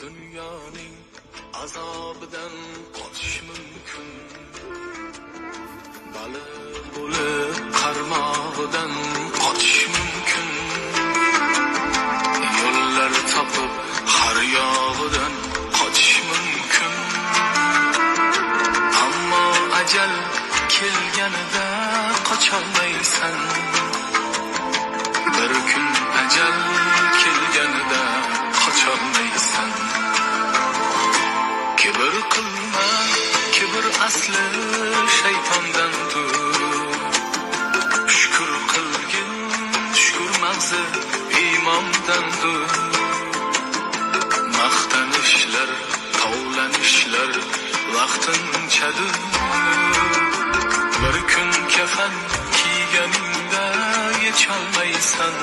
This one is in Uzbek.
dunyoning azobidan qochish mumkin, baliq bo'lib qarmog'idan qochish mumkin, yo'llar topib har yog'idan qochish mumkin. Ammo ajal kelganida qocholmaysan, bir kun ajal kelganida qocholmaysan. Kibr qilma, kibr asli shaytondandir. Shukr qilgin, shukr mag'zi iymondandir. Maqtanishlar, tovlanishlar vaqtinchadir. Bir kun kafan kiyganingda yecholmaysan.